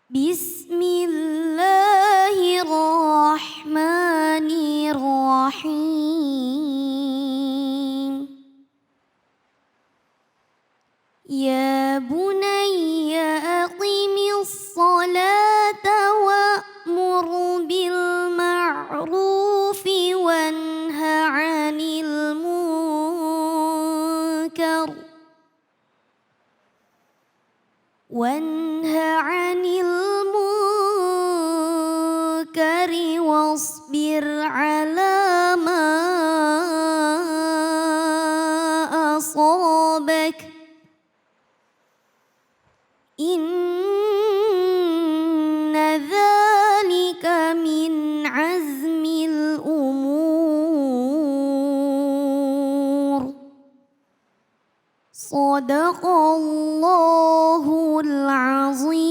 Bismillahirrahmanirrahim. Ya bunayya aqimis salata wa'mur bil ma'rufi wanha 'anil munkar wasbir 'ala ma asabak. Inna dzalika min azmil umur. Shadaqallahul azim.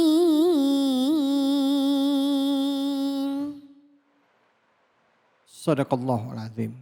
Shadaqallahul azim.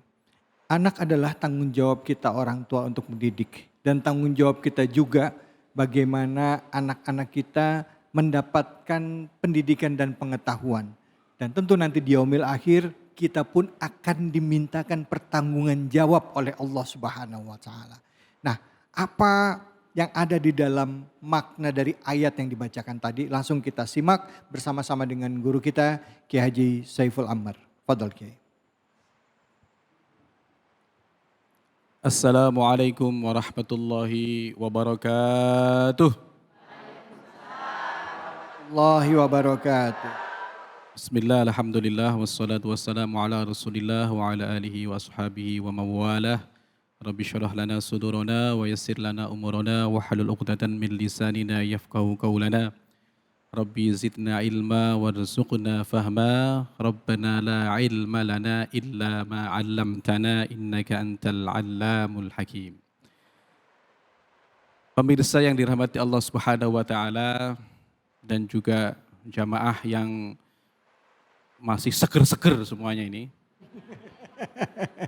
Anak adalah tanggung jawab kita orang tua untuk mendidik. Dan tanggung jawab kita juga bagaimana anak-anak kita mendapatkan pendidikan dan pengetahuan. Dan tentu nanti di yaumil akhir kita pun akan dimintakan pertanggungan jawab oleh Allah Subhanahu wa taala. Nah, apa yang ada di dalam makna dari ayat yang dibacakan tadi? Langsung kita simak bersama-sama dengan guru kita Kiai Haji Saiful Ammar. Fadhal Kiai. Assalamualaikum warahmatullahi wabarakatuh. Allahi wabarakatuh. Bismillah, alhamdulillah, wassalatu wassalamu ala rasulillah wa ala alihi wa ashabihi wa mawalah. Rabbi syurah lana sudurana wa yassir lana umurana wa halul uqdatan min lisanina yafqahu qawlana. Rabbi zidna ilma warzuqna fahma. Rabbana la ilma lana illa ma 'allamtana innaka antal 'allamul hakim. Pemirsa yang dirahmati Allah Subhanahu wa taala dan juga jamaah yang masih seger-seger semuanya ini.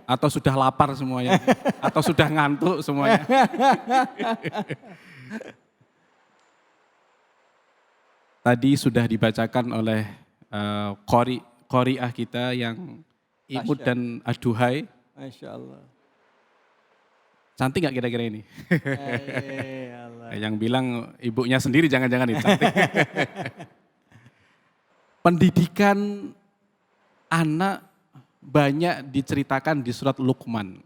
Atau sudah lapar semuanya, atau sudah ngantuk semuanya. Tadi sudah dibacakan oleh qari'ah kita yang imut dan aduhai. Masya Allah. Cantik gak kira-kira ini? Allah. Yang bilang ibunya sendiri jangan-jangan itu cantik. Pendidikan anak banyak diceritakan di surat Luqman.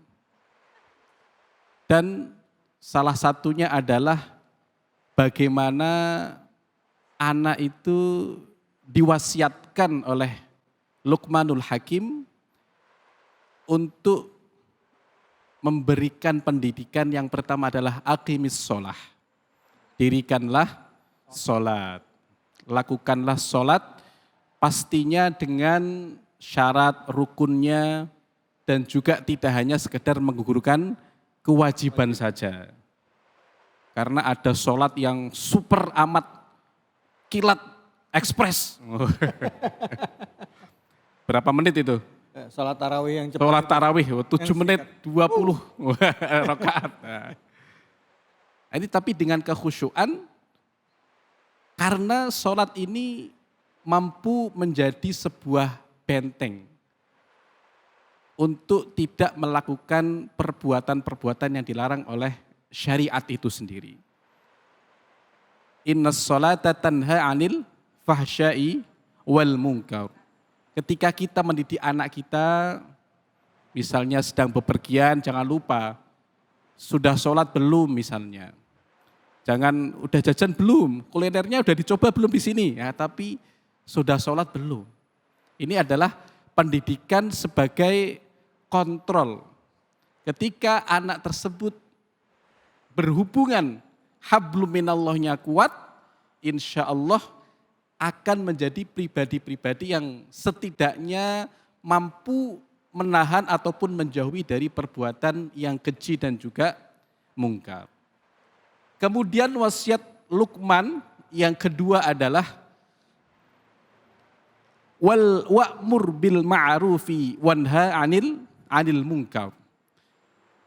Dan salah satunya adalah bagaimana anak itu diwasiatkan oleh Luqmanul Hakim untuk memberikan pendidikan yang pertama adalah aqimis sholah. Dirikanlah sholat. Lakukanlah sholat pastinya dengan syarat rukunnya dan juga tidak hanya sekedar menggugurkan kewajiban saja. Karena ada sholat yang super amat kilat ekspres. Berapa menit itu? Sholat tarawih yang cepat. Sholat tarawih 7 menit 20 rakaat. Nah, ini tapi dengan kekhusyuan karena sholat ini mampu menjadi sebuah benteng untuk tidak melakukan perbuatan-perbuatan yang dilarang oleh syariat itu sendiri. Innas sholata tanha 'anil fahsya'i wal munkar. Ketika kita mendidik anak kita, misalnya sedang bepergian, jangan lupa sudah sholat belum misalnya. Jangan udah jajan belum, kulinernya udah dicoba belum di sini, ya, tapi sudah sholat belum. Ini adalah pendidikan sebagai kontrol. Ketika anak tersebut berhubungan hablum minallahnya kuat, insya Allah akan menjadi pribadi-pribadi yang setidaknya mampu menahan ataupun menjauhi dari perbuatan yang keji dan juga mungkar. Kemudian wasiat Luqman yang kedua adalah wa'mur bil ma'rufi wanha 'anil munkar.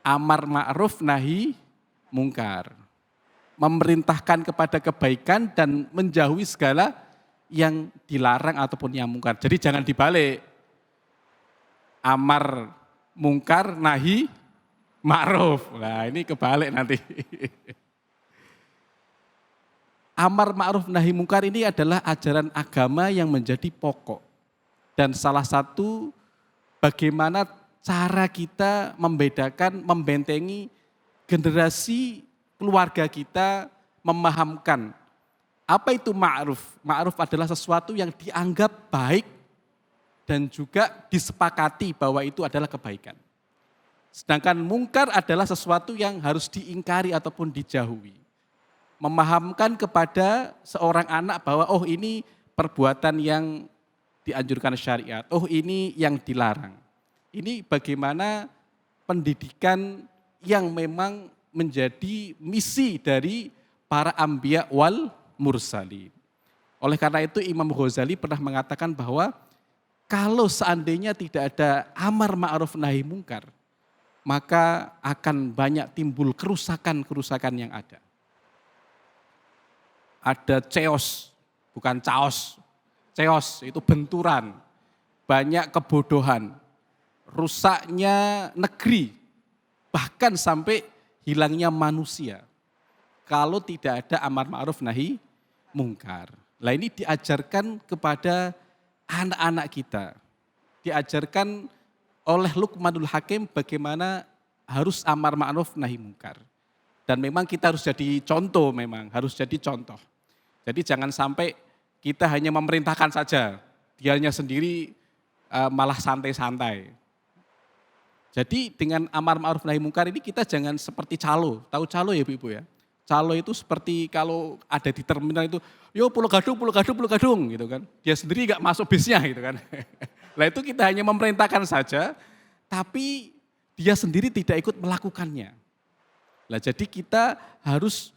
Amar ma'ruf nahi mungkar. Memerintahkan kepada kebaikan dan menjauhi segala yang dilarang ataupun yang mungkar. Jadi jangan dibalik. Amar mungkar, nahi ma'ruf. Nah ini kebalik nanti. Amar ma'ruf nahi mungkar ini adalah ajaran agama yang menjadi pokok. Dan salah satu bagaimana cara kita membedakan, membentengi generasi keluarga kita memahamkan apa itu ma'ruf. Ma'ruf adalah sesuatu yang dianggap baik dan juga disepakati bahwa itu adalah kebaikan. Sedangkan mungkar adalah sesuatu yang harus diingkari ataupun dijauhi. Memahamkan kepada seorang anak bahwa oh ini perbuatan yang dianjurkan syariat, oh ini yang dilarang. Ini bagaimana pendidikan yang memang menjadi misi dari para anbiya wal mursalin. Oleh karena itu Imam Ghazali pernah mengatakan bahwa kalau seandainya tidak ada amar ma'ruf nahi mungkar, maka akan banyak timbul kerusakan-kerusakan yang ada. Ada chaos, bukan chaos. Chaos itu benturan, banyak kebodohan, rusaknya negeri, bahkan sampai hilangnya manusia. Kalau tidak ada amar ma'ruf nahi mungkar. Nah ini diajarkan kepada anak-anak kita. Diajarkan oleh Luqmanul Hakim bagaimana harus amar ma'ruf nahi mungkar. Dan memang kita harus jadi contoh memang, harus jadi contoh. Jadi jangan sampai kita hanya memerintahkan saja, dianya sendiri malah santai-santai. Jadi dengan amar ma'ruf nahi mungkar ini kita jangan seperti calo. Tahu calo ya Ibu ya? Calo itu seperti kalau ada di terminal itu, yo Pulau Gadung gitu kan. Dia sendiri gak masuk bisnya gitu kan. Nah itu kita hanya memerintahkan saja, tapi dia sendiri tidak ikut melakukannya. Nah jadi kita harus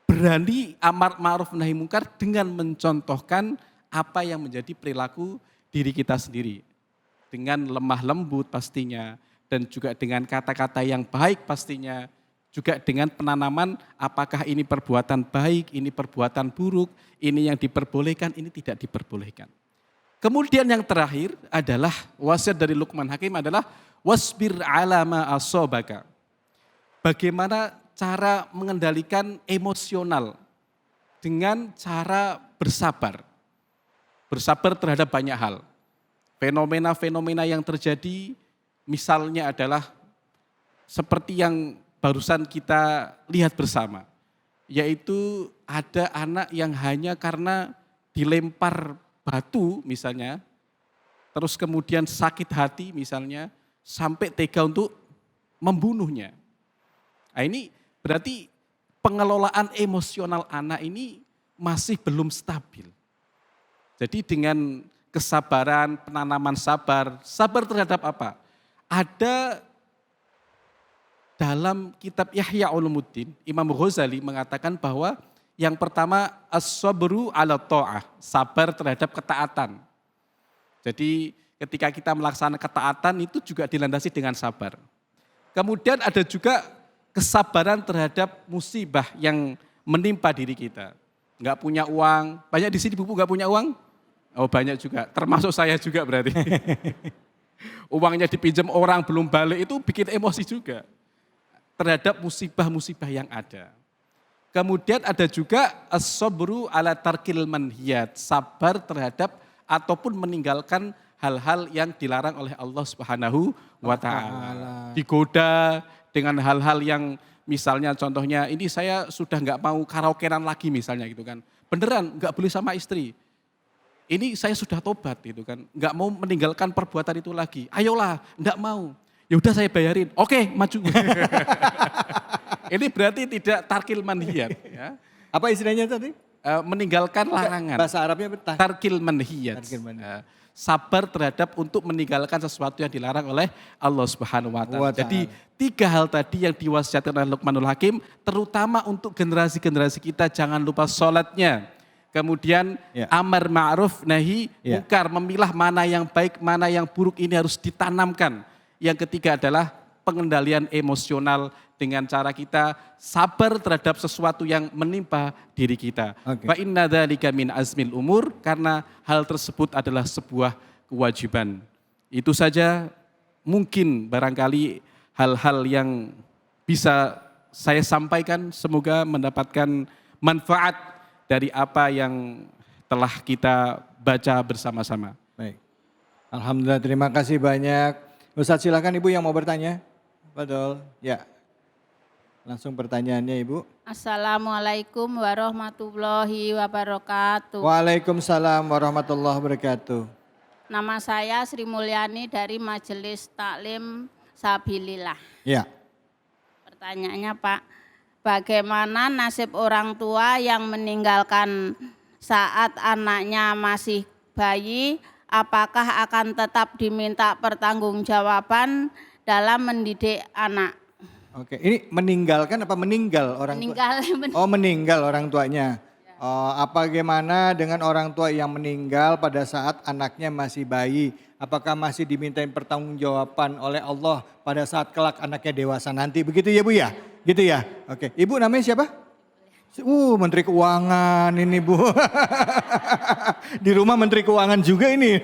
berani amar ma'ruf nahi mungkar dengan mencontohkan apa yang menjadi perilaku diri kita sendiri. Dengan lemah lembut pastinya, dan juga dengan kata-kata yang baik pastinya, juga dengan penanaman apakah ini perbuatan baik, ini perbuatan buruk, ini yang diperbolehkan, ini tidak diperbolehkan. Kemudian yang terakhir adalah wasiat dari Luqman Hakim adalah wasbir ala ma asobaka. Bagaimana cara mengendalikan emosional dengan cara bersabar. Bersabar terhadap banyak hal. Fenomena-fenomena yang terjadi misalnya adalah seperti yang barusan kita lihat bersama, yaitu ada anak yang hanya karena dilempar batu misalnya, terus kemudian sakit hati misalnya, sampai tega untuk membunuhnya. Nah ini berarti pengelolaan emosional anak ini masih belum stabil. Jadi dengan kesabaran, penanaman sabar terhadap apa? Ada dalam kitab Ihya Ulumuddin, Imam Ghazali mengatakan bahwa yang pertama as-sabru ala ta'ah, sabar terhadap ketaatan. Jadi ketika kita melaksanakan ketaatan itu juga dilandasi dengan sabar. Kemudian ada juga kesabaran terhadap musibah yang menimpa diri kita. Enggak punya uang, banyak di sini buku enggak punya uang? Oh banyak juga, termasuk saya juga berarti. Uangnya dipinjam orang belum balik itu bikin emosi juga. Terhadap musibah-musibah yang ada. Kemudian ada juga as-sabru ala tarkil manhiyat, sabar terhadap ataupun meninggalkan hal-hal yang dilarang oleh Allah Subhanahu wa taala. Digoda dengan hal-hal yang misalnya contohnya ini saya sudah enggak mau karaokean lagi misalnya gitu kan. Beneran enggak boleh sama istri. Ini saya sudah tobat gitu kan. Enggak mau meninggalkan perbuatan itu lagi. Ayolah, enggak mau. Ya udah saya bayarin. Oke, maju. Ini berarti tidak tarkil manhiyat. Ya. Apa istilahnya tadi? Meninggalkan larangan. Bahasa Arabnya betul. Tarkil manhiyat. Sabar terhadap untuk meninggalkan sesuatu yang dilarang oleh Allah Subhanahu wa taala. Jadi 3 hal tadi yang diwasiatkan oleh Luqmanul Hakim, terutama untuk generasi-generasi kita, jangan lupa sholatnya. Kemudian amar ma'ruf nahi mungkar, memilah mana yang baik, mana yang buruk, ini harus ditanamkan. Yang ketiga adalah pengendalian emosional dengan cara kita sabar terhadap sesuatu yang menimpa diri kita. Oke. Fa inna dzalika min azmil umur, karena hal tersebut adalah sebuah kewajiban. Itu saja mungkin barangkali hal-hal yang bisa saya sampaikan, semoga mendapatkan manfaat dari apa yang telah kita baca bersama-sama. Baik. Alhamdulillah, terima kasih banyak. Ustadz silakan Ibu yang mau bertanya. Betul. Ya. Langsung pertanyaannya Ibu. Assalamualaikum warahmatullahi wabarakatuh. Waalaikumsalam warahmatullahi wabarakatuh. Nama saya Sri Mulyani dari Majelis Taklim Sabilillah. Ya. Pertanyaannya Pak, bagaimana nasib orang tua yang meninggalkan saat anaknya masih bayi? Apakah akan tetap diminta pertanggungjawaban dalam mendidik anak? Oke, ini meninggalkan apa meninggal orang tua? Meninggal. Oh, meninggal orang tuanya. Oh, apa bagaimana dengan orang tua yang meninggal pada saat anaknya masih bayi? Apakah masih dimintain pertanggungjawaban oleh Allah pada saat kelak anaknya dewasa nanti? Begitu ya Bu ya? Gitu ya? Oke, Ibu namanya siapa? Menteri Keuangan ini Bu. Di rumah Menteri Keuangan juga ini.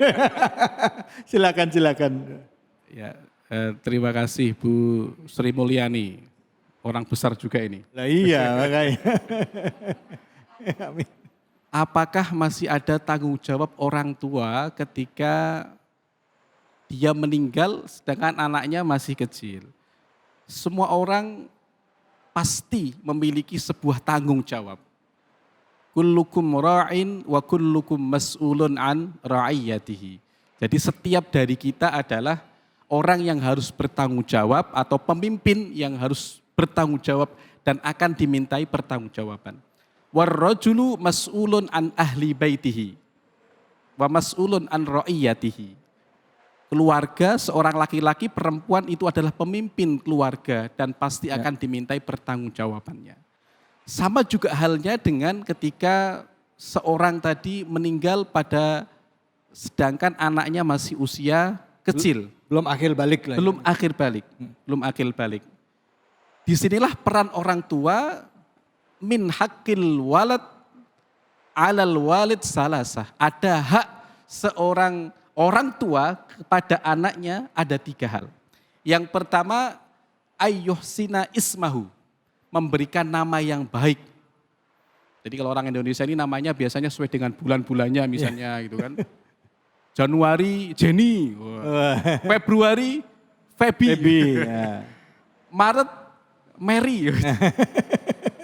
Silakan. Ya, terima kasih Bu Sri Mulyani, orang besar juga ini. Lah iya makanya. Amin. Apakah masih ada tanggung jawab orang tua ketika dia meninggal sedangkan anaknya masih kecil? Semua orang pasti memiliki sebuah tanggung jawab. Kullukum ra'in wa kullukum mas'ulun an ra'iyatihi. Jadi setiap dari kita adalah orang yang harus bertanggung jawab atau pemimpin yang harus bertanggung jawab dan akan dimintai pertanggungjawaban. Warrajulu mas'ulun an ahli baitihi wa mas'ulun an ra'iyatihi. Keluarga, seorang laki-laki, perempuan itu adalah pemimpin keluarga dan pasti akan dimintai pertanggungjawabannya. Sama juga halnya dengan ketika seorang tadi meninggal sedangkan anaknya masih usia kecil. Belum akhir balik lah. Belum akhir balik. Disinilah peran orang tua, min haqqil walad alal walid salasah. Ada hak seorang orang tua kepada anaknya ada 3 hal. Yang pertama, ayyuhsina ismahu, memberikan nama yang baik. Jadi kalau orang Indonesia ini namanya biasanya sesuai dengan bulan-bulannya misalnya gitu kan. Januari Jenny, Februari Feby, ya. Maret Mary,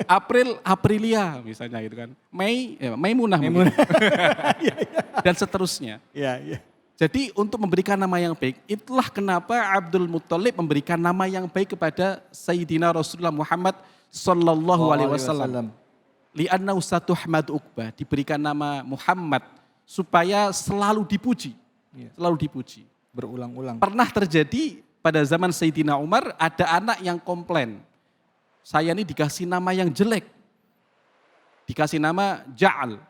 April Aprilia misalnya gitu kan. Mei Maimunah. Dan seterusnya. Ya. Jadi untuk memberikan nama yang baik, itulah kenapa Abdul Muttalib memberikan nama yang baik kepada Sayyidina Rasulullah Muhammad sallallahu alaihi wasallam. Li'annahu satuhmad uqbah, diberikan nama Muhammad supaya selalu dipuji. Selalu dipuji. Berulang-ulang. Pernah terjadi pada zaman Sayyidina Umar, ada anak yang komplain. Saya ini dikasih nama yang jelek. Dikasih nama Ja'al.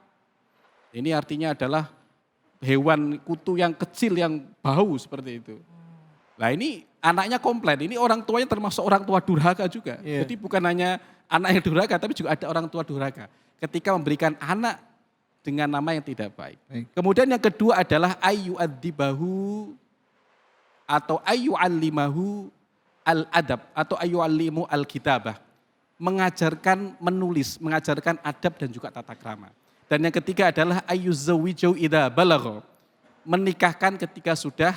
Ini artinya adalah hewan kutu yang kecil yang bau seperti itu. Nah ini anaknya komplain, ini orang tuanya termasuk orang tua durhaka juga. Jadi bukan hanya anak yang durhaka, tapi juga ada orang tua durhaka. Ketika memberikan anak dengan nama yang tidak baik. Kemudian yang kedua adalah ayyu'adzibahu atau ayyu'allimahu al-adab atau ayyu'allimu al-kitabah. Mengajarkan menulis, mengajarkan adab dan juga tata krama. Dan yang ketiga adalah ayyuzawwijau idza balagha, menikahkan ketika sudah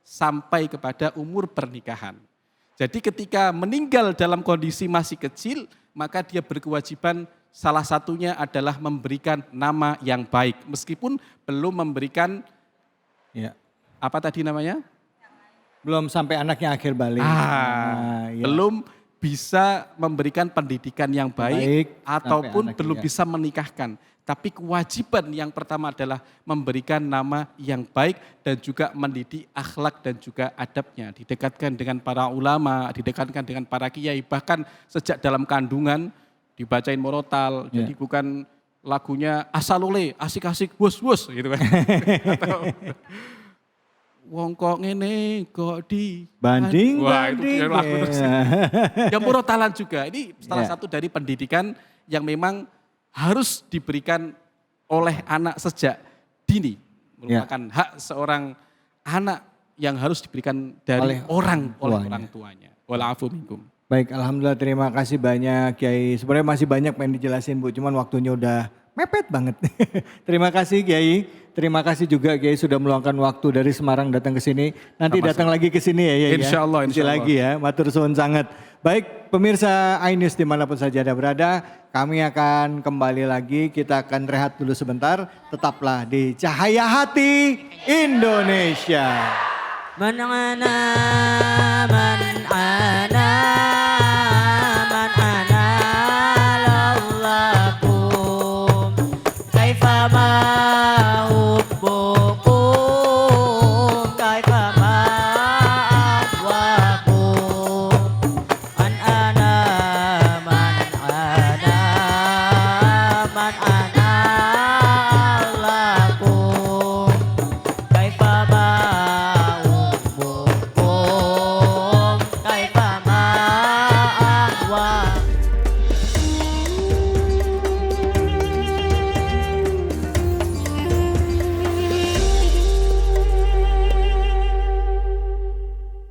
sampai kepada umur pernikahan. Jadi ketika meninggal dalam kondisi masih kecil, maka dia berkewajiban salah satunya adalah memberikan nama yang baik. Meskipun belum memberikan, apa tadi namanya? Belum sampai anaknya akhir balik. Belum bisa memberikan pendidikan yang baik ataupun belum bisa menikahkan. Tapi kewajiban yang pertama adalah memberikan nama yang baik dan juga mendidik akhlak dan juga adabnya. Didekatkan dengan para ulama, didekatkan dengan para kiai, bahkan sejak dalam kandungan dibacain morotal. Jadi bukan lagunya asalole, asik-asik, wus-wus gitu kan. wong kok ngene kok di Banding, wah itu dia lagu banding. terus. Yang murotalan juga. Ini salah Ya. satu dari pendidikan yang memang harus diberikan oleh anak sejak dini. Merupakan hak seorang anak yang harus diberikan dari Oleh orang tuanya. Walafu minkum. Baik, alhamdulillah terima kasih banyak Kiai. Sebenarnya masih banyak pengen dijelasin Bu, cuman waktunya udah mepet banget. Terima kasih Kiai. Terima kasih juga Kiai sudah meluangkan waktu dari Semarang datang ke sini. Nanti Sama-sama. datang lagi ke sini ya. Ya, Insya Allah, Isi insya Allah. lagi ya, matur suwun sangat. Baik, pemirsa iNews dimanapun saja Anda berada, kami akan kembali lagi. Kita akan rehat dulu sebentar. Tetaplah di Cahaya Hati Indonesia. من عنا من عنا من عنا لله كيفما